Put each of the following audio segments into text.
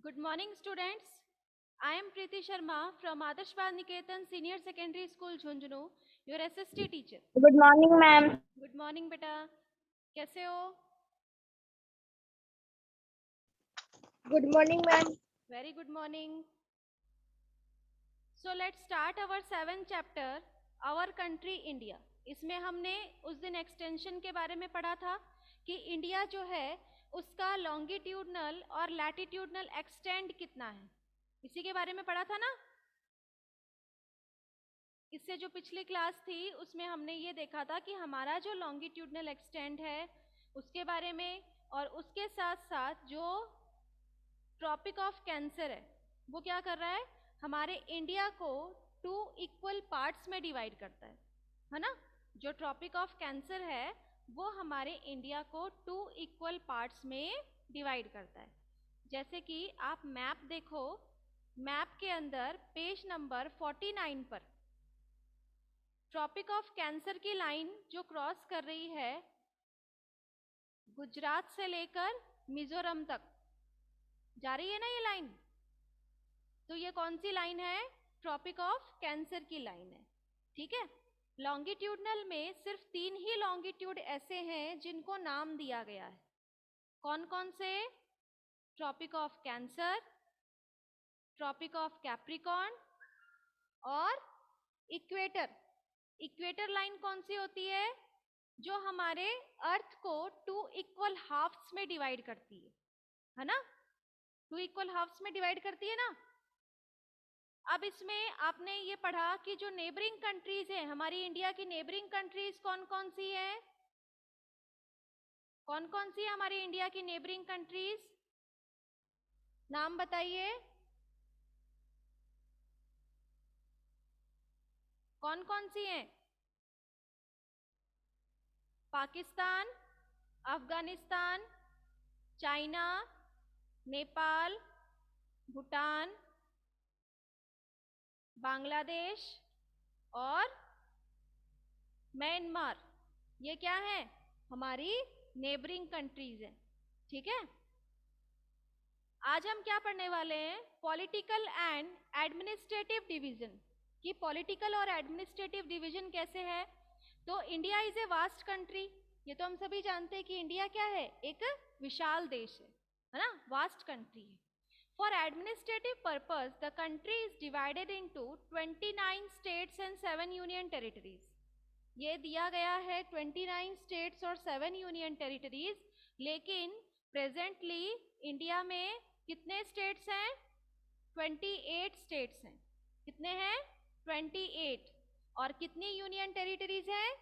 Good morning, students. I am Preeti Sharma from Adarsh Niketan Senior Secondary School, Jhunjhunu, your SST teacher. Good morning ma'am. Good morning, beta. कैसे हो? Good morning ma'am. Very good morning. So let's start our 7th chapter, Our Country India. इसमें हमने उस दिन extension के बारे में पढ़ा था कि इंडिया जो है उसका लॉन्गिट्यूडनल और लैटिट्यूडनल एक्सटेंड कितना है, इसी के बारे में पढ़ा था ना। इससे जो पिछली क्लास थी उसमें हमने ये देखा था कि हमारा जो लॉन्गिट्यूडनल एक्सटेंड है उसके बारे में, और उसके साथ साथ जो ट्रॉपिक ऑफ कैंसर है वो क्या कर रहा है, हमारे इंडिया को 2 इक्वल पार्ट्स में डिवाइड करता है ना। जो ट्रॉपिक ऑफ कैंसर है वो हमारे इंडिया को 2 इक्वल पार्ट्स में डिवाइड करता है। जैसे कि आप मैप देखो, मैप के अंदर पेज नंबर 49 पर ट्रॉपिक ऑफ कैंसर की लाइन जो क्रॉस कर रही है गुजरात से लेकर मिजोरम तक जा रही है ना ये लाइन, तो ये कौन सी लाइन है, ट्रॉपिक ऑफ कैंसर की लाइन है। ठीक है, लॉन्गिट्यूडनल में सिर्फ 3 ही लॉन्गिट्यूड ऐसे हैं जिनको नाम दिया गया है। कौन कौन से, tropic of cancer, tropic of capricorn और इक्वेटर। इक्वेटर लाइन कौन सी होती है, जो हमारे अर्थ को 2 इक्वल हाफ्स में डिवाइड करती है ना, 2 इक्वल हाफ्स में डिवाइड करती है ना। अब इसमें आपने ये पढ़ा कि जो नेबरिंग कंट्रीज हैं, हमारी इंडिया की नेबरिंग कंट्रीज कौन कौन सी है, कौन कौन सी है हमारी इंडिया की नेबरिंग कंट्रीज, नाम बताइए कौन कौन सी हैं। पाकिस्तान, अफगानिस्तान, चाइना, नेपाल, भूटान, बांग्लादेश और म्यांमार। ये क्या है, हमारी नेबरिंग कंट्रीज हैं। ठीक है, आज हम क्या पढ़ने वाले हैं, पॉलिटिकल एंड एडमिनिस्ट्रेटिव डिवीजन, कि पॉलिटिकल और एडमिनिस्ट्रेटिव डिवीजन कैसे है। तो India is a vast country, ये तो हम सभी जानते हैं कि इंडिया क्या है, एक विशाल देश है ना, वास्ट कंट्री है। For administrative purpose, the country is divided into 29 states and 7 union territories. ये दिया गया है 29 states और 7 union territories, लेकिन प्रेजेंटली इंडिया में कितने स्टेट्स हैं, 28 स्टेट्स हैं। कितने हैं, 28। और कितनी यूनियन टेरिटरीज हैं,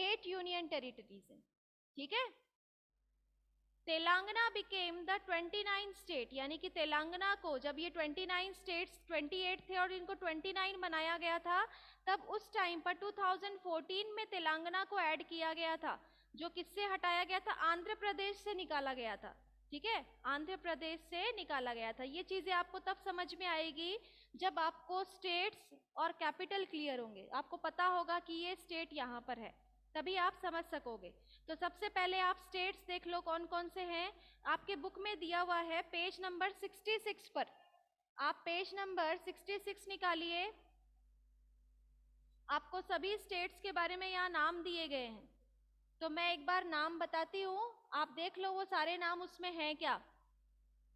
8 यूनियन टेरिटरीज हैं। ठीक है, तेलंगाना बिकेम द 29 स्टेट, यानी कि तेलंगाना को जब ये 29 स्टेट्स 28 थे और इनको 29 बनाया गया था, तब उस टाइम पर 2014 में तेलंगाना को ऐड किया गया था, जो किससे हटाया गया था, आंध्र प्रदेश से निकाला गया था। ठीक है, आंध्र प्रदेश से निकाला गया था। ये चीजें आपको तब समझ में आएगी जब आपको स्टेट्स और कैपिटल क्लियर होंगे, आपको पता होगा कि ये स्टेट यहाँ पर है, तभी आप समझ सकोगे। तो सबसे पहले आप स्टेट्स देख लो कौन कौन से हैं, आपके बुक में दिया हुआ है पेज नंबर 66 पर। आप पेज नंबर 66 निकालिए, आपको सभी स्टेट्स के बारे में यहाँ नाम दिए गए हैं। तो मैं एक बार नाम बताती हूँ, आप देख लो वो सारे नाम उसमें हैं क्या,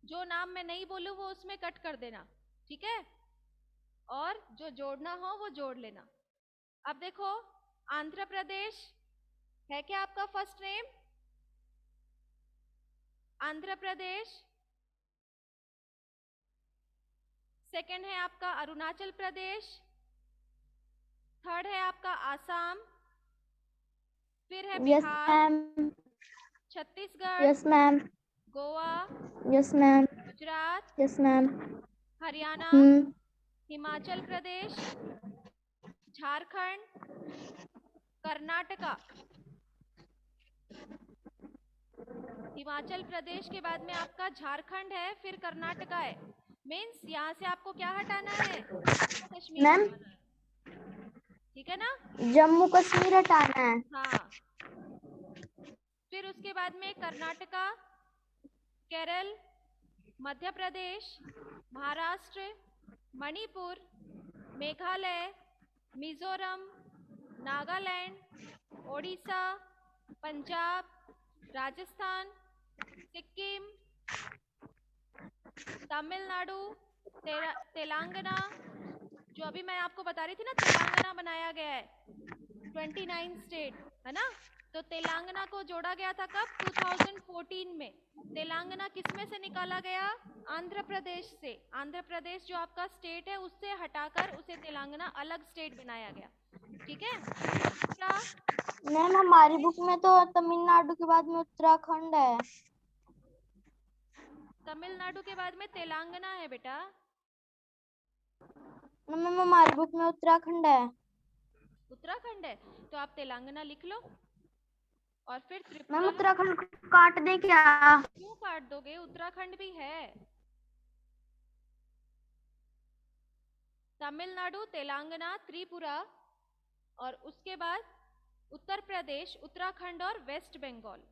जो नाम मैं नहीं बोलूँ वो उसमें कट कर देना। ठीक है, और जो जोड़ना हो वो जोड़ लेना। अब देखो, आंध्र प्रदेश है क्या आपका first name, Andhra Pradesh. Second है आपका अरुणाचल प्रदेश, थर्ड है आपका आसाम, फिर है Bihar, Chhattisgarh, yes ma'am, Goa, yes ma'am, Gujarat, yes ma'am, Haryana, Himachal Pradesh, Jharkhand, Karnataka. Himachal Pradesh के बाद में आपका झारखंड है, फिर कर्नाटका है। मीन्स यहाँ से आपको क्या हटाना है, जम्मू कश्मीर मैम, हटाना है। ठीक है ना, जम्मू कश्मीर हटाना है। हाँ, फिर उसके बाद में कर्नाटका, केरल, मध्य प्रदेश, महाराष्ट्र, मणिपुर, मेघालय, मिजोरम, नागालैंड, ओडिशा, पंजाब, राजस्थान, सिक्किम, तमिलनाडु, तेलंगाना, जो अभी मैं आपको बता रही थी ना, तेलंगाना बनाया गया है 29 स्टेट, है ना। तो तेलंगाना को जोड़ा गया था कब? 2014 में। तेलंगाना किसमें से निकाला गया? आंध्र प्रदेश से। आंध्र प्रदेश जो आपका स्टेट है उससे हटाकर उसे तेलंगाना अलग स्टेट बनाया गया, ठीक है। क्या मैम हमारी बुक में तो तमिलनाडु के बाद में उत्तराखंड है। तमिलनाडु के बाद में तेलंगाना है बेटा। मैम हमारी बुक में उत्तराखंड है। उत्तराखंड है तो आप तेलंगाना लिख लो और फिर मैम त्रिपुरा। उत्तराखंड काट दे क्या? क्यों काट दोगे? उत्तराखंड भी है। तमिलनाडु, तेलंगाना, त्रिपुरा और उसके बाद उत्तर प्रदेश, उत्तराखंड और वेस्ट बंगाल।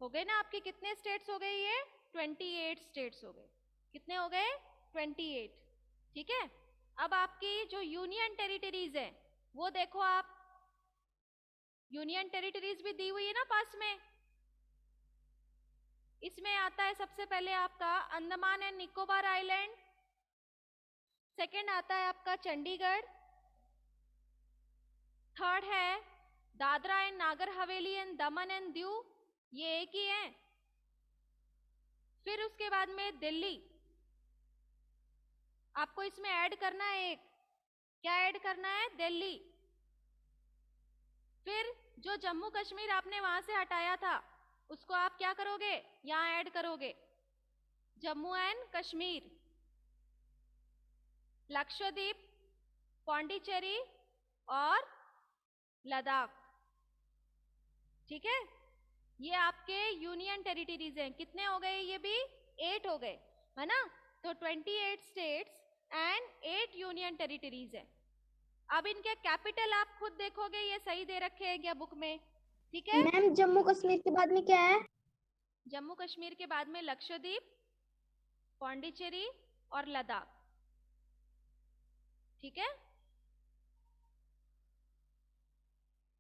हो गए ना आपके? कितने स्टेट्स हो गए? ये 28 स्टेट्स हो गए। कितने हो गए? 28, ठीक है। अब आपकी जो यूनियन टेरिटरीज है वो देखो आप। यूनियन टेरिटरीज भी दी हुई है ना पास में। इसमें आता है सबसे पहले आपका Andaman and Nicobar island, second आता है आपका चंडीगढ़, थर्ड है Dadra and Nagar Haveli and Daman and Diu, ये एक ही है। फिर उसके बाद में दिल्ली, आपको इसमें ऐड करना है एक। क्या ऐड करना है? दिल्ली। फिर जो जम्मू कश्मीर आपने वहां से हटाया था उसको आप क्या करोगे? यहां ऐड करोगे, जम्मू एंड कश्मीर, लक्षद्वीप, पौंडीचेरी और लद्दाख, ठीक है। ये आपके यूनियन टेरिटरीज हैं। कितने हो गए? ये भी 8 हो गए, है ना। तो 28 स्टेट्स एंड 8 यूनियन टेरिटरीज हैं। अब इनके कैपिटल आप खुद देखोगे, ये सही दे रखे हैं क्या बुक में? ठीक है। मैम जम्मू कश्मीर के बाद में क्या है? जम्मू कश्मीर के बाद में लक्षद्वीप, पौंडीचेरी और लद्दाख, ठीक है।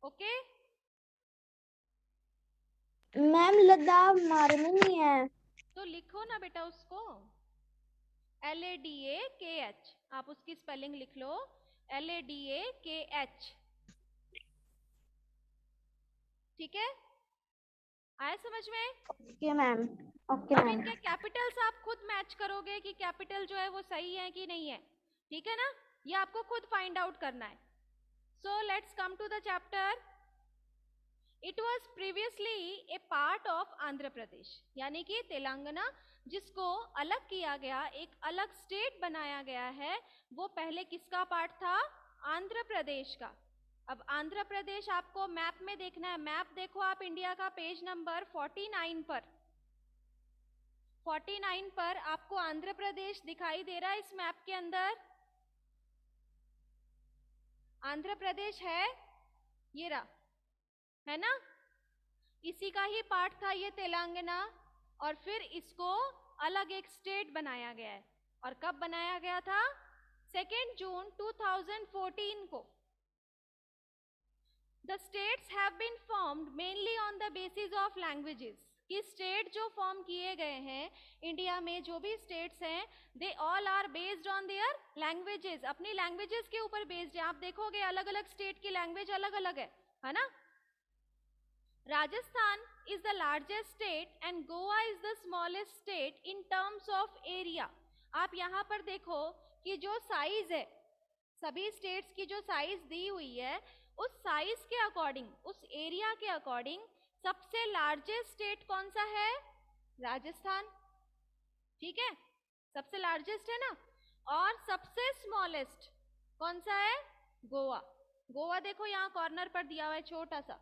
ओके। मैम लद्दाख हमारे में नहीं है। तो लिखो ना बेटा उसको, LADAKH, आप उसकी स्पेलिंग लिख लो, LADAKH, ठीक है। आया समझ में? Okay ma'am. ओके अब मैम। इनके कैपिटल्स आप खुद मैच करोगे कि कैपिटल जो है वो सही है कि नहीं है, ठीक है ना। ये आपको खुद फाइंड आउट करना है। So let's come to the chapter. It was previously a part of Andhra Pradesh, यानी कि तेलंगाना जिसको अलग किया गया, एक अलग स्टेट बनाया गया है, वो पहले किसका पार्ट था? आंध्र प्रदेश का। अब आंध्र प्रदेश आपको मैप में देखना है। मैप देखो आप इंडिया का, पेज नंबर 49 पर। 49 पर आपको आंध्र प्रदेश दिखाई दे रहा है इस मैप के अंदर। आंध्र प्रदेश है, ये रहा, है ना। इसी का ही पार्ट था ये तेलंगाना, और फिर इसको अलग एक स्टेट बनाया गया है। और कब बनाया गया था? 2 जून 2014 को। The states have been formed mainly on the basis of languages. कि स्टेट जो फॉर्म किए गए हैं इंडिया में, जो भी स्टेट्स हैं, they all are based on their languages. अपनी लैंग्वेजेस के ऊपर बेस्ड है। आप देखोगे अलग अलग स्टेट की लैंग्वेज अलग अलग है ना। Rajasthan is the largest state and Goa is the smallest state in terms of area. आप यहाँ पर देखो कि जो साइज है, सभी स्टेट्स की जो साइज दी हुई है, उस साइज के अकॉर्डिंग, उस एरिया के अकॉर्डिंग सबसे लार्जेस्ट स्टेट कौन सा है? राजस्थान, ठीक है, सबसे लार्जेस्ट है ना। और सबसे स्मॉलेस्ट कौन सा है? गोवा। गोवा देखो यहाँ कॉर्नर पर दिया हुआ है छोटा सा।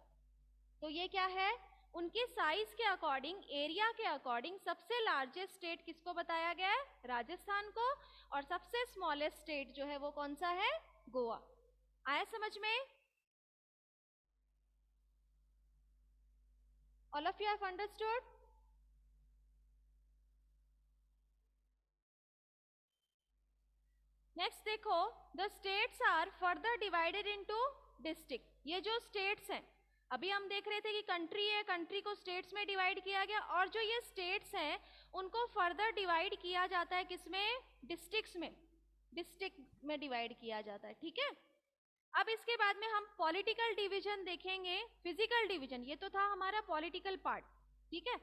तो ये क्या है? उनकी साइज के अकॉर्डिंग, एरिया के अकॉर्डिंग सबसे लार्जेस्ट स्टेट किसको बताया गया है? राजस्थान को। और सबसे स्मॉलेस्ट स्टेट जो है वो कौन सा है? गोवा। आया समझ में? All of you have understood? Next देखो, the states are further divided into district. ये जो स्टेट्स हैं, अभी हम देख रहे थे कि कंट्री है, कंट्री को स्टेट्स में डिवाइड किया गया, और जो ये स्टेट्स हैं उनको फर्दर डिवाइड किया जाता है किसमें? डिस्ट्रिक्ट्स में, डिस्ट्रिक्ट में डिवाइड किया जाता है, ठीक है। अब इसके बाद में हम पॉलिटिकल डिवीजन देखेंगे, फिजिकल डिवीजन, ये तो था हमारा पॉलिटिकल पार्ट, ठीक है,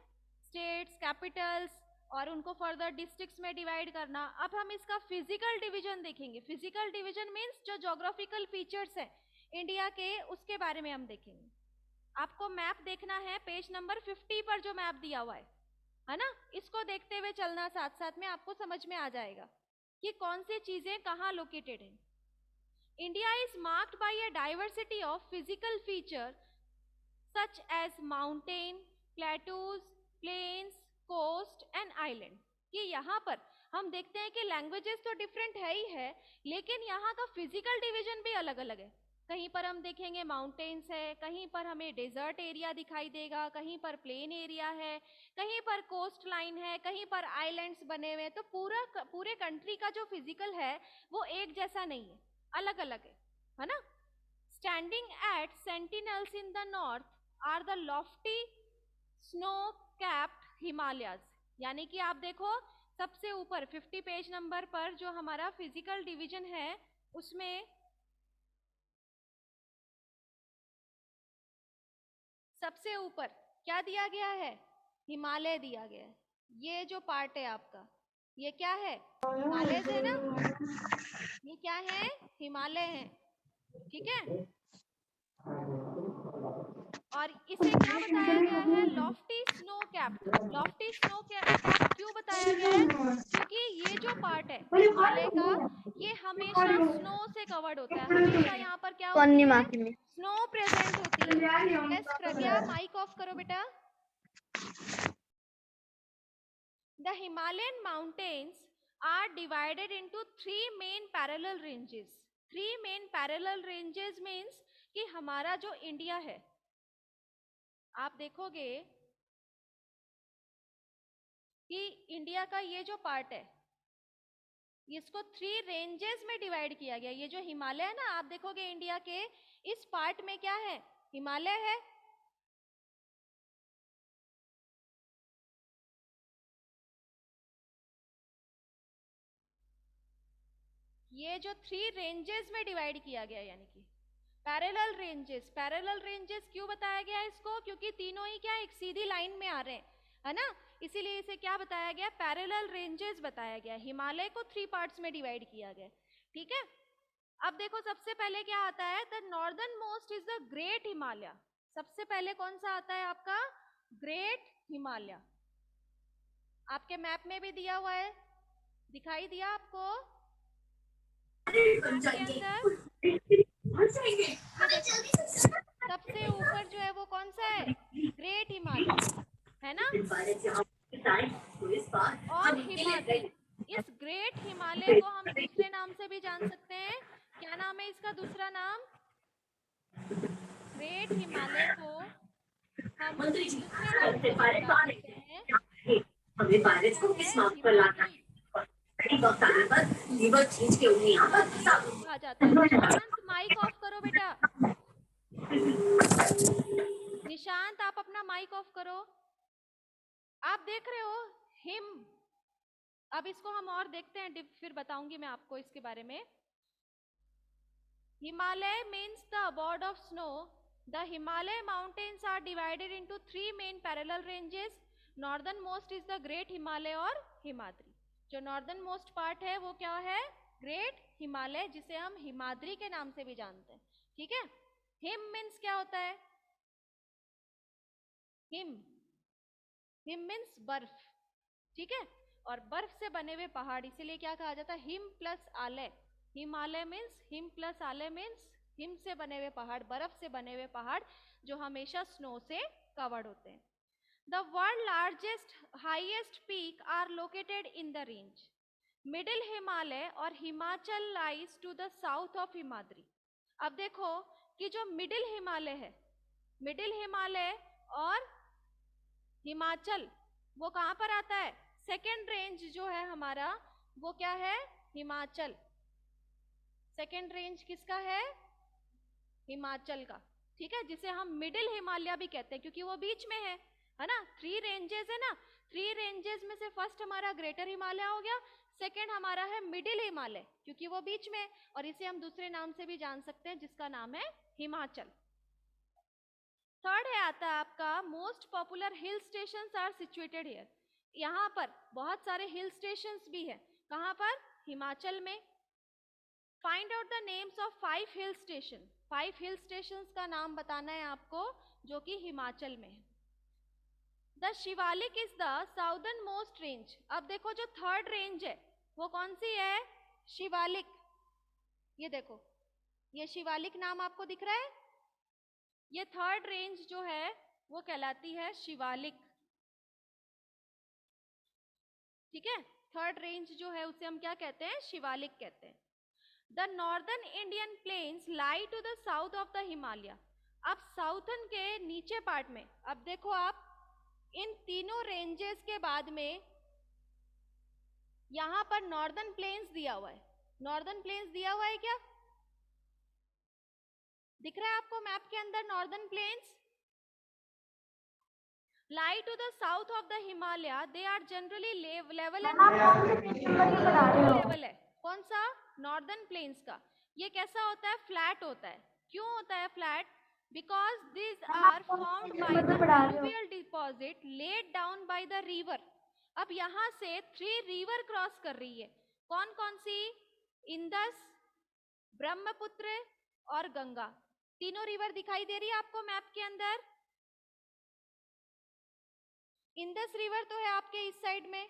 स्टेट्स, कैपिटल्स और उनको फर्दर डिस्ट्रिक्ट्स में डिवाइड करना। अब हम इसका फिजिकल डिवीजन देखेंगे। फिजिकल डिवीजन मीन्स जो ज्योग्राफिकल फीचर्स है इंडिया के, उसके बारे में हम देखेंगे। आपको मैप देखना है, पेज नंबर 50 पर जो मैप दिया हुआ है ना, इसको देखते हुए चलना, साथ साथ में आपको समझ में आ जाएगा कि कौन सी चीजें कहाँ लोकेटेड हैं। India is marked by a diversity of physical features such as mountain, plateaus, plains, coast and island। कि यहाँ पर हम देखते हैं कि लैंग्वेजेस तो डिफरेंट है ही है, लेकिन यहाँ का फिजिकल डिवीजन भी अलग अलग है। कहीं पर हम देखेंगे माउंटेन्स है, कहीं पर हमें डेजर्ट एरिया दिखाई देगा, कहीं पर प्लेन एरिया है, कहीं पर कोस्ट लाइन है, कहीं पर आइलैंड्स बने हुए हैं। तो पूरे कंट्री का जो फिजिकल है वो एक जैसा नहीं है, अलग अलग है ना। Standing at sentinels in the north are the lofty snow capped Himalayas. यानी कि आप देखो सबसे ऊपर 50 पेज नंबर पर जो हमारा फिजिकल डिवीजन है उसमें सबसे ऊपर क्या दिया गया है? हिमालय दिया गया है। ये जो पार्ट है आपका, ये क्या है? हिमालय है ना, ये क्या है? हिमालय है, ठीक है। और इसे क्या बताया गया है? Lofty snow capped. Lofty snow capped क्यों बताया गया है? क्योंकि ये जो पार्ट है हिमालय का, ये हमेशा स्नो से कवर्ड होता है। हमेशा यहाँ पर क्या होती है? स्नो प्रेजेंट होती है। यस प्रज्ञा, माइक ऑफ करो बेटा। The Himalayan mountains are divided into 3 main parallel ranges. 3 main parallel ranges means कि हमारा जो इंडिया है, आप देखोगे कि इंडिया का ये जो पार्ट है इसको 3 रेंजेस में डिवाइड किया गया। ये जो हिमालय है ना, आप देखोगे इंडिया के इस पार्ट में क्या है? हिमालय है। ये जो 3 रेंजेस में डिवाइड किया गया, यानी कि पैरेलल रेंजेस। पैरेलल रेंजेस क्यों बताया गया इसको? क्योंकि तीनों ही क्या एक सीधी लाइन में आ रहे हैं, है ना, इसीलिए इसे क्या बताया गया? पैरेलल रेंजेस बताया गया। हिमालय को 3 पार्ट्स में डिवाइड किया गया, ठीक है। अब देखो सबसे पहले क्या आता है? The northern most is the great Himalaya. सबसे पहले कौन सा आता है आपका? ग्रेट हिमालय। आपके मैप में भी दिया हुआ है, दिखाई दिया आपको मैप के अंदर? ये देखो सबसे ऊपर जो है वो कौन सा है? ग्रेट हिमालय, है ना। और हिमाद्री, इस ग्रेट हिमालय को हम दूसरे नाम से भी जान सकते हैं। क्या नाम है इसका दूसरा नाम? ग्रेट हिमालय को हम दूसरे नाम से भी बता सकते हैं, हमें पायरेट्स को किस मार्ग पर लाना है। वक्त आने पर लीवर खींच के उन्हें यहाँ पर कहा जाता है। निशांत माइक ऑफ करो बेटा। निशांत आप अपना माइक ऑफ करो। आप देख रहे हो हिम, अब इसको हम और देखते हैं, फिर बताऊंगी मैं आपको इसके बारे में। Himalaya means the abode of snow. The Himalaya mountains are divided into 3 main parallel ranges. Northern most is the great Himalaya और हिमाद्री। जो नॉर्दर्न मोस्ट पार्ट है वो क्या है? ग्रेट हिमालय, जिसे हम हिमाद्री के नाम से भी जानते हैं, ठीक है। हिम मीन्स क्या होता है? हिम, हिम मीन्स बर्फ, ठीक है। और बर्फ से बने हुए पहाड़, इसीलिए क्या कहा जाता है? हिम प्लस आलय। हिमालय मीन्स हिम प्लस आलय मीन्स हिम से बने हुए पहाड़, बर्फ से बने हुए पहाड़ जो हमेशा स्नो से कवर्ड होते हैं। The world largest highest peak are located in the range. Middle Himalaya और Himachal lies to the south of Himadri. अब देखो कि जो मिडिल हिमालय है, मिडिल हिमालय और हिमाचल वो कहाँ पर आता है? सेकेंड रेंज जो है हमारा वो क्या है? हिमाचल, सेकेंड रेंज किसका है? हिमाचल का, ठीक है, जिसे हम मिडिल हिमालय भी कहते हैं क्योंकि वो बीच में है ना। 3 रेंजेस है ना, 3 रेंजेस में से फर्स्ट हमारा ग्रेटर हिमालय हो गया, सेकेंड हमारा है मिडिल हिमालय क्योंकि वो बीच में है, और इसे हम दूसरे नाम से भी जान सकते हैं जिसका नाम है हिमाचल। थर्ड है आता है आपका most popular hill stations are situated here. यहाँ पर बहुत सारे हिल स्टेशंस भी है, कहाँ पर? हिमाचल में। Find out the names of 5 hill station. 5 hill stations का नाम बताना है आपको जो कि हिमाचल में है। The Shivalik is the southern most range. अब देखो जो थर्ड रेंज है वो कौन सी है? शिवालिक। ये देखो, ये शिवालिक नाम आपको दिख रहा है, ये थर्ड रेंज जो है वो कहलाती है शिवालिक, ठीक है। थर्ड रेंज जो है उसे हम क्या कहते हैं? शिवालिक कहते हैं। The northern Indian plains lie to the south of the Himalaya. अब साउथर्न के नीचे पार्ट में, अब देखो आप इन तीनों रेंजेस के बाद में यहां पर नॉर्दर्न प्लेन्स दिया हुआ है। नॉर्दर्न प्लेन्स दिया हुआ है क्या? दिख रहा है आपको मैप के अंदर northern plains? Lie to the south of the Himalaya, they are generally level and level है। कौन सा? नॉर्दर्न प्लेन्स का। ये कैसा होता है? फ्लैट होता है। क्यों होता है flat? Because these are formed by the alluvial deposit laid down by the river। अब यहाँ से 3 रिवर क्रॉस कर रही है। कौन कौन सी? इंदस, ब्रह्मपुत्र और गंगा। तीनों रिवर दिखाई दे रही है आपको मैप के अंदर। इंदस रिवर तो है आपके इस साइड में,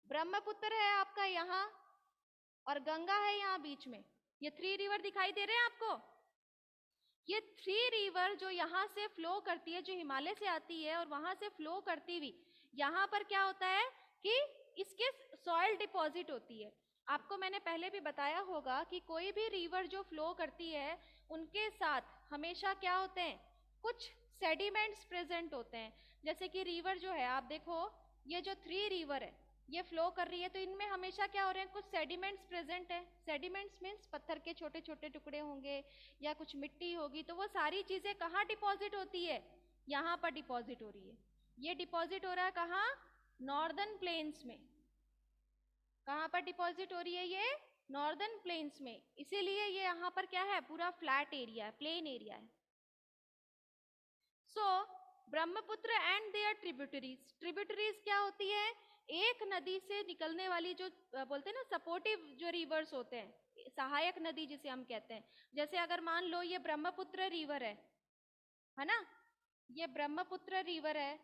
ब्रह्मपुत्र है आपका यहाँ, और गंगा है यहाँ बीच में। ये 3 रिवर दिखाई दे रहे हैं आपको। ये 3 रिवर जो यहाँ से फ्लो करती है, जो हिमालय से आती है और वहां से फ्लो करती हुई यहाँ पर क्या होता है कि इसके सॉइल डिपॉजिट होती है। आपको मैंने पहले भी बताया होगा कि कोई भी रिवर जो फ्लो करती है उनके साथ हमेशा क्या होते हैं? कुछ सेडिमेंट्स प्रेजेंट होते हैं। जैसे कि रिवर जो है, आप देखो ये जो 3 रिवर है ये फ्लो कर रही है तो इनमें हमेशा क्या हो रहे हैं? कुछ सेडिमेंट्स प्रेजेंट है। सेडिमेंट्स मीन्स पत्थर के छोटे छोटे टुकड़े होंगे या कुछ मिट्टी होगी, तो वो सारी चीजें कहाँ डिपॉजिट होती है? यहाँ पर डिपॉजिट हो रही है। ये डिपॉजिट हो रहा है कहाँ? नॉर्दर्न प्लेन्स में। कहाँ पर डिपॉजिट हो रही है? ये नॉर्दर्न प्लेन्स में। इसीलिए ये यहाँ पर क्या है? पूरा फ्लैट एरिया है, प्लेन एरिया है। So Brahmaputra and their tributaries. Tributaries क्या होती है? एक नदी से निकलने वाली जो बोलते हैं ना सपोर्टिव जो रिवर्स होते हैं, सहायक नदी जिसे हम कहते हैं। जैसे अगर मान लो ये ब्रह्मपुत्र रिवर है ना, ये ब्रह्मपुत्र रिवर है,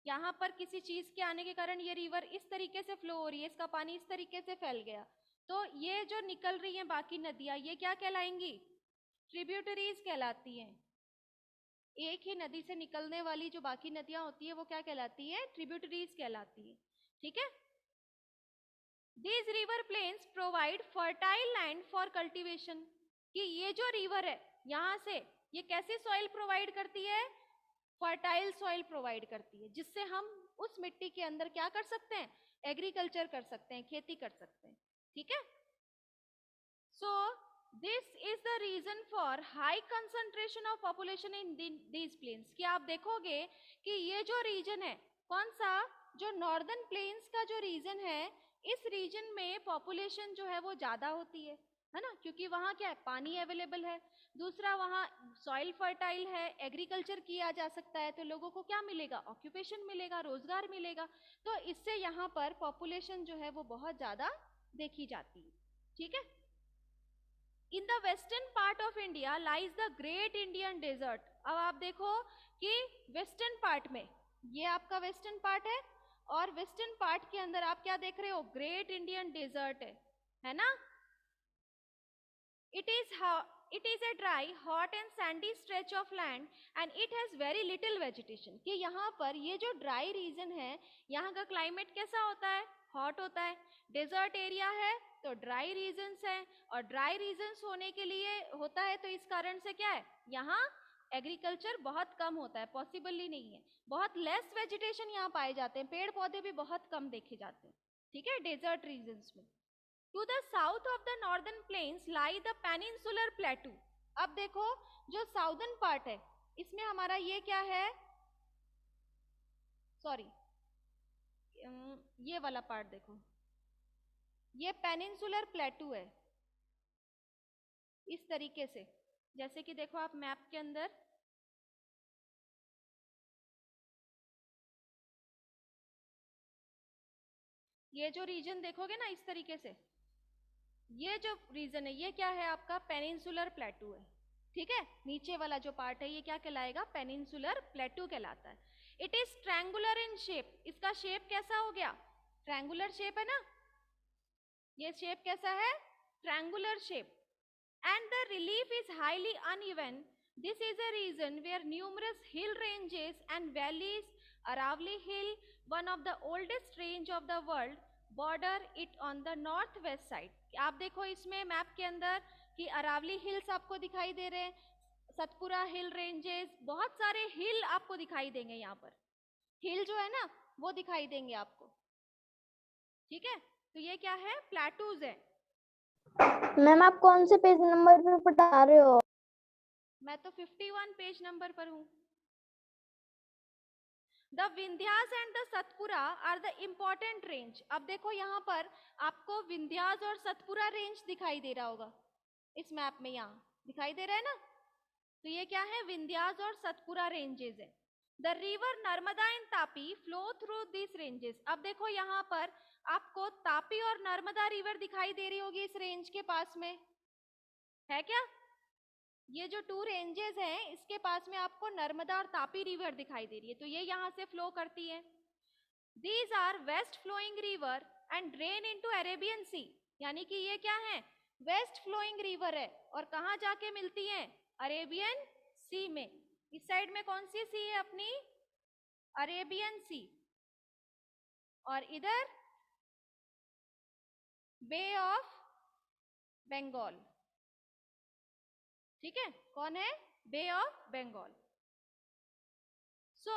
यहाँ पर किसी चीज के आने के कारण ये रिवर इस तरीके से फ्लो हो रही है, इसका पानी इस तरीके से फैल गया, तो ये जो निकल रही है बाकी नदियां ये क्या कहलाएंगी? ट्रिब्यूटरीज कहलाती हैं। एक ही नदी से निकलने वाली जो बाकी नदियां होती है वो क्या कहलाती है? ट्रिब्यूटरीज कहलाती है, ठीक है। These river plains provide fertile land for cultivation। कि ये जो रिवर है यहाँ से ये कैसी सॉइल प्रोवाइड करती है? फर्टाइल सॉइल प्रोवाइड करती है, जिससे हम उस मिट्टी के अंदर क्या कर सकते हैं? एग्रीकल्चर कर सकते हैं, खेती कर सकते हैं, ठीक है। So this is the reason for high concentration of population in these plains. कि आप देखोगे कि ये जो रीजन है, कौन सा? जो नॉर्दर्न प्लेन्स का जो रीजन है, इस रीजन में पॉपुलेशन जो है वो ज्यादा होती है ना, क्योंकि वहाँ क्या है? पानी अवेलेबल है। दूसरा वहाँ सॉइल फर्टाइल है, एग्रीकल्चर किया जा सकता है, तो लोगों को क्या मिलेगा? ऑक्यूपेशन मिलेगा, रोजगार मिलेगा। तो इससे यहाँ पर पॉपुलेशन जो है वो बहुत ज्यादा देखी जाती है, ठीक है। In the western part of India lies the great Indian desert. अब आप देखो कि वेस्टर्न पार्ट में, ये आपका वेस्टर्न पार्ट है, और वेस्टर्न पार्ट के अंदर आप क्या देख रहे हो? ग्रेट इंडियन डेजर्ट है ना। It is a dry, hot and sandy stretch of land and it has very little vegetation। कि यहाँ पर ये जो ड्राई रीजन है, यहाँ का क्लाइमेट कैसा होता है? हॉट होता है। डेजर्ट एरिया है तो ड्राई रीजन्स है, और ड्राई रीजन्स होने के लिए होता है तो इस कारण से क्या है? यहाँ एग्रीकल्चर बहुत कम होता है, पॉसिबल ही नहीं है। बहुत लेस वेजिटेशन यहाँ पाए जाते हैं, पेड़ पौधे भी बहुत कम देखे जाते हैं, ठीक है, डेजर्ट रीजन्स में। To the south of the northern plains lie the peninsular plateau. अब देखो जो साउदर्न पार्ट है इसमें हमारा ये क्या है, सॉरी ये वाला पार्ट देखो, ये पेनिनसुलर प्लेटू है इस तरीके से, जैसे कि देखो आप मैप के अंदर ये जो रीजन देखोगे ना इस तरीके से, ये जो रीजन है ये क्या है आपका पेनिनसुलर प्लेटू है, ठीक है। नीचे वाला जो पार्ट है ये क्या कहलाएगा, पेनिनसुलर प्लेटू कहलाता है। It is triangular in shape, इसका शेप कैसा हो गया, ट्रायंगुलर शेप है ना, ये शेप कैसा है, triangular shape. And the relief is highly uneven, this is a region where numerous hill ranges and valleys, Aravali hill one of the oldest range of the world, border it on the north west side. आप देखो इसमें map के अंदर कि Aravalli hills आपको दिखाई दे रहे हैं, सतपुरा हिल रेंजेस, बहुत सारे हिल आपको दिखाई देंगे, यहाँ पर हिल जो है ना वो दिखाई देंगे आपको, ठीक है। तो ये क्या है, प्लेटूज है। मैम आप कौन से पेज नंबर पे पढ़ा रहे हो? मैं तो 51 पेज नंबर पर हूँ। The Vindhyas and the Satpura are the important range. अब देखो यहाँ पर आपको विंध्यास और सतपुरा रेंज दिखाई दे रहा होगा इस मैप में, यहाँ दिखाई दे रहा है ना, तो ये क्या है, विंध्यास और सतपुरा रेंजेस है। The river Narmada and Tapi flow through this ranges. अब देखो यहाँ पर आपको तापी और नर्मदा रिवर दिखाई दे रही होगी इस रेंज के पास में, है क्या, ये जो टू रेंजेस हैं इसके पास में आपको नर्मदा और तापी रिवर दिखाई दे रही है, तो ये यहाँ से फ्लो करती है। These are west flowing river and drain into Arabian sea, यानी कि ये क्या है, वेस्ट फ्लोइंग रिवर है और कहाँ जाके मिलती है, अरेबियन सी में। इस साइड में कौन सी सी है अपनी, अरेबियन सी, और इधर बे ऑफ बंगाल, ठीक है, कौन है, bay of Bengal. So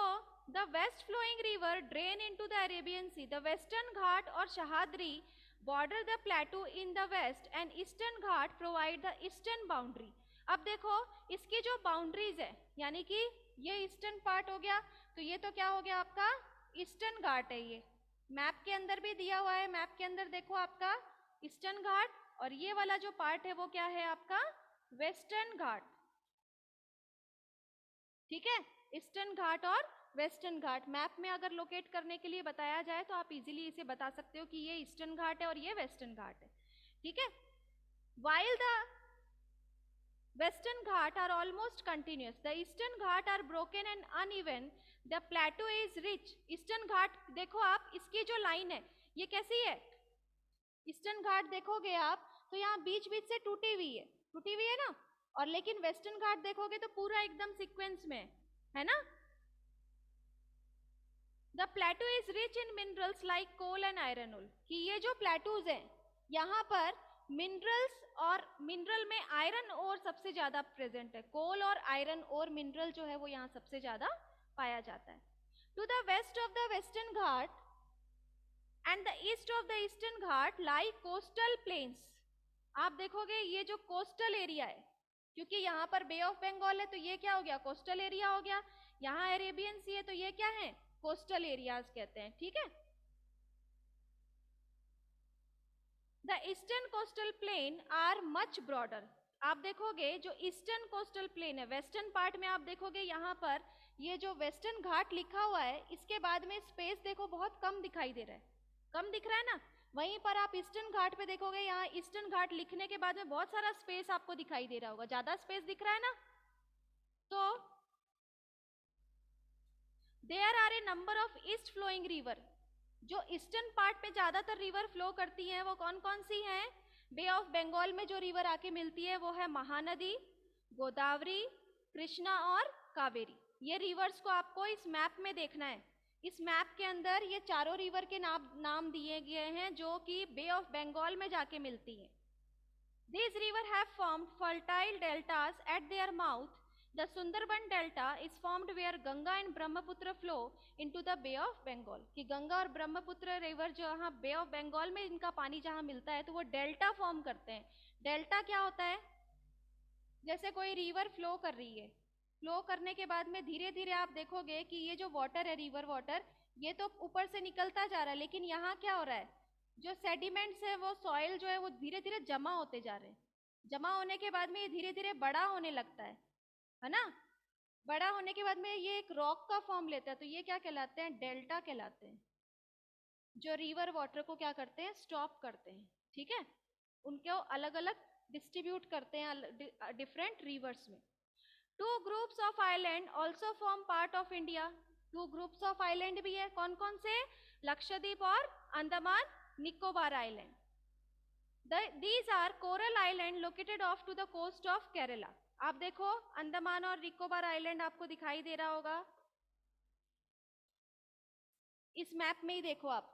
the west flowing river drain into the Arabian sea, the western Ghat और Sahyadri border the plateau in the west and eastern Ghat provide the eastern boundary. अब देखो इसकी जो बाउंड्रीज है, यानी कि ये ईस्टर्न पार्ट हो गया, तो ये तो क्या हो गया आपका ईस्टर्न घाट है, ये मैप के अंदर भी दिया हुआ है, मैप के अंदर देखो आपका ईस्टर्न घाट, और ये वाला जो पार्ट है वो क्या है आपका वेस्टर्न घाट, ठीक है। ईस्टर्न घाट और वेस्टर्न घाट मैप में अगर लोकेट करने के लिए बताया जाए तो आप इजीली इसे बता सकते हो कि ये ईस्टर्न घाट है और ये वेस्टर्न घाट है, ठीक है। While the western Ghat are almost continuous, the eastern Ghat are broken and uneven, the plateau is rich. Eastern Ghat देखो आप, इसकी जो लाइन है ये कैसी है, ईस्टर्न घाट देखोगे आप तो यहाँ बीच बीच से टूटी हुई है ना, और लेकिन वेस्टर्न घाट देखोगे तो पूरा एकदम सीक्वेंस में है ना। The plateau is rich in minerals like coal and iron ore, कि ये जो प्लेटूज हैं यहाँ पर मिनरल्स, और मिनरल में आयरन ओर सबसे ज्यादा प्रेजेंट है, कोल और आयरन ओर मिनरल जो है वो यहाँ सबसे ज्यादा पाया जाता है। To the west of the western Ghat and the east of the eastern Ghat lie coastal plains. आप देखोगे ये जो कोस्टल एरिया है, क्योंकि यहाँ पर बे ऑफ बंगाल है तो ये क्या हो गया, कोस्टल एरिया हो गया, यहाँ अरेबियन सी है तो ये क्या है, कोस्टल एरियाज कहते हैं, ठीक है। The eastern coastal plain are much broader. आप देखोगे जो ईस्टर्न कोस्टल प्लेन है, वेस्टर्न पार्ट में आप देखोगे यहाँ पर ये जो वेस्टर्न घाट लिखा हुआ है इसके बाद में स्पेस देखो बहुत कम दिखाई दे रहा है, कम दिख रहा है ना, वहीं पर आप ईस्टर्न घाट पे देखोगे यहाँ ईस्टर्न घाट लिखने के बाद में बहुत सारा स्पेस आपको दिखाई दे रहा होगा, ज्यादा स्पेस दिख रहा है ना। तो there are a number of east flowing river, जो ईस्टर्न पार्ट में ज्यादातर रिवर फ्लो करती हैं वो कौन कौन सी हैं, बे ऑफ बंगाल में जो रिवर आके मिलती है वो है महानदी, गोदावरी, कृष्णा और कावेरी। ये रिवर्स को आपको इस मैप में देखना है, इस मैप के अंदर ये चारों रिवर के नाम दिए गए हैं जो कि बे ऑफ बंगाल में जाके मिलती हैं। These rivers have formed fertile deltas at their mouth The Sundarban Delta is formed where Ganga and Brahmaputra flow into the Bay of Bengal. कि गंगा और ब्रह्मपुत्र रिवर जो यहाँ बे ऑफ बंगाल में इनका पानी जहाँ मिलता है तो वो डेल्टा फॉर्म करते हैं. डेल्टा क्या होता है? जैसे कोई रिवर फ्लो कर रही है, फ्लो करने के बाद में धीरे धीरे आप देखोगे कि ये जो वाटर है, रिवर वाटर, ये तो ऊपर से निकलता जा रहा है, लेकिन यहाँ क्या हो रहा है, जो सेडिमेंट्स है वो सॉइल जो है वो धीरे धीरे जमा होते जा रहे हैं. जमा होने के बाद में ये धीरे धीरे बड़ा होने लगता है ना. बड़ा होने के बाद में ये एक रॉक का फॉर्म लेता है, तो ये क्या कहलाते हैं? डेल्टा कहलाते हैं. जो रिवर वाटर को क्या करते हैं? स्टॉप करते हैं. ठीक है, उनको अलग अलग डिस्ट्रीब्यूट करते हैं डिफरेंट रिवर्स में. Two groups of island also form part of India. Two groups of island भी है. कौन कौन से? लक्षद्वीप और Andaman Nicobar island. These are coral island located off to the coast of Kerala. आप देखो अंडमान और निकोबार आइलैंड आपको दिखाई दे रहा होगा इस मैप में ही. देखो आप,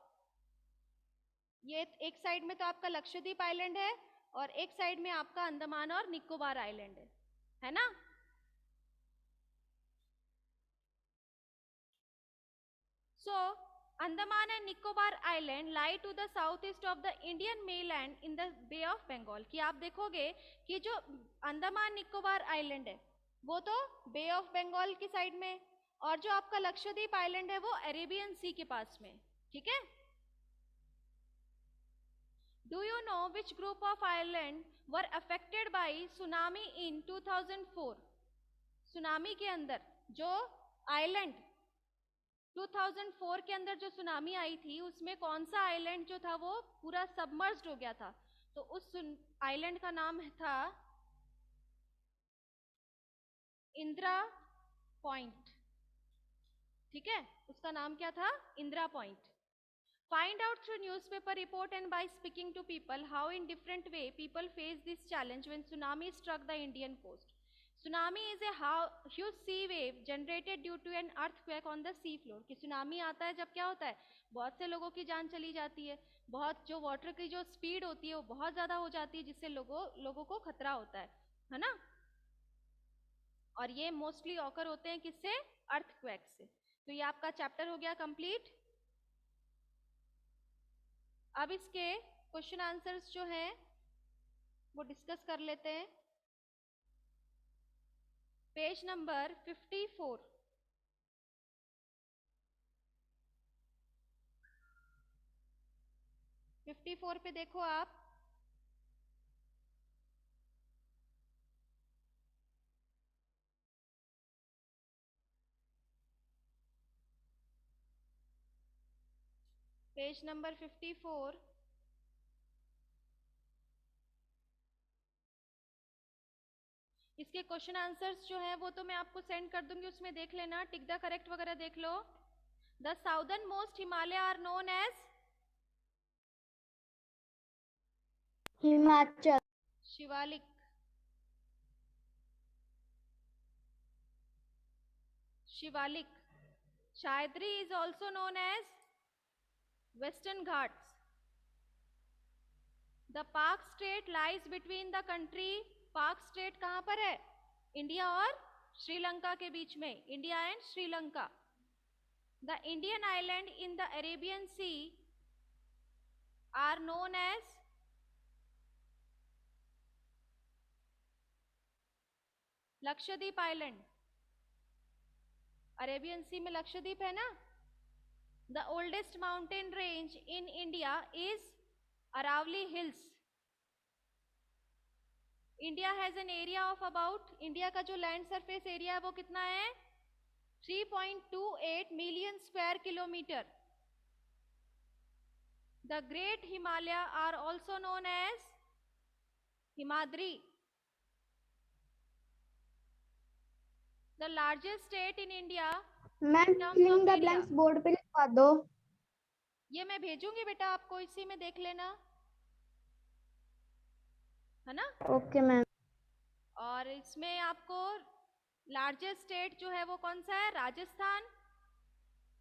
ये एक साइड में तो आपका लक्षद्वीप आइलैंड है और एक साइड में आपका अंडमान और निकोबार आइलैंड है ना. So Andaman and Nicobar Island lie to the southeast of the Indian mainland in the Bay of Bengal. कि आप देखोगे कि जो अंडमान निकोबार आइलैंड है वो तो बे ऑफ बंगाल की साइड में, और जो आपका लक्षद्वीप आइलैंड है वो अरेबियन सी के पास में. ठीक है. Do you know which group of island were affected by tsunami in 2004? Tsunami के अंदर जो आइलैंड 2004 के अंदर जो सुनामी आई थी उसमें कौन सा आइलैंड जो था वो पूरा सबमर्ज्ड हो गया था? तो उस आइलैंड का नाम था इंदिरा पॉइंट. ठीक है, उसका नाम क्या था? Indira point. Find out through newspaper report and by speaking to people how in different way people face this challenge when tsunami struck the Indian coast. Tsunami is a huge sea wave generated due to an earthquake on the sea floor. कि tsunami आता है जब क्या होता है, बहुत से लोगों की जान चली जाती है, बहुत जो वाटर की जो स्पीड होती है वो बहुत ज़्यादा हो जाती है जिससे लोगों को खतरा होता है ना. और ये मोस्टली ऑकर होते हैं किससे? अर्थक्वेक से. तो ये आपका चैप्टर हो गया कंप्लीट. अब इसके क्वेश्चन आंसर्स जो हैं वो डिस्कस कर लेते हैं. Page number 54. पे देखो आप. Page number 54. इसके क्वेश्चन आंसर्स जो है वो तो मैं आपको सेंड कर दूंगी, उसमें देख लेना, टिक द करेक्ट वगैरह देख लो. The southern most Himalaya are known as Himachal. Shivalik. Shivalik. Sahyadri is also known as western Ghats. The Palk strait lies between the country. Palk strait कहाँ पर है? इंडिया और श्रीलंका के बीच में. India and Sri Lanka. The Indian island in the Arabian sea are known as Lakshadweep island. Arabian sea में लक्षद्वीप है ना. The oldest mountain range in India is Aravalli hills. India has an area of about, India का जो land surface area है वो कितना है? 3.28 million square kilometre. The great Himalaya are also known as Himadri. The largest state in India. Ma'am filling the blanks board पे लिखवा दो. ये मैं भेजूंगी बेटा आपको, इसी में देख लेना, है ना. Okay ma'am. और इसमें आपको लार्जेस्ट स्टेट जो है वो कौन सा है? राजस्थान.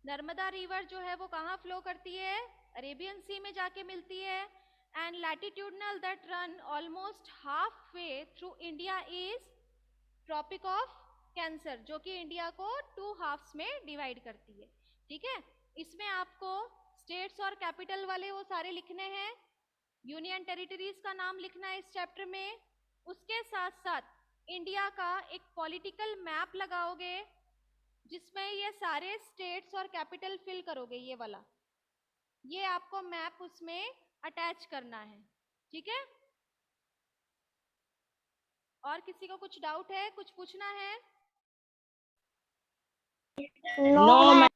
नर्मदा रिवर जो है वो कहाँ फ्लो करती है? अरेबियन सी में जाके मिलती है. And latitudinal that run almost half way through India is tropic of cancer, जो कि इंडिया को 2 हाफ्स में डिवाइड करती है। ठीक है, इसमें आपको स्टेट्स और कैपिटल वाले वो सारे लिखने हैं, यूनियन टेरिटरीज का नाम लिखना है इस चैप्टर में। उसके साथ साथ इंडिया का एक पॉलिटिकल मैप लगाओगे जिसमें ये सारे स्टेट्स और कैपिटल फिल करोगे, ये वाला, ये आपको मैप उसमें अटैच करना है। ठीक है, और किसी को कुछ डाउट है, कुछ पूछना है? नो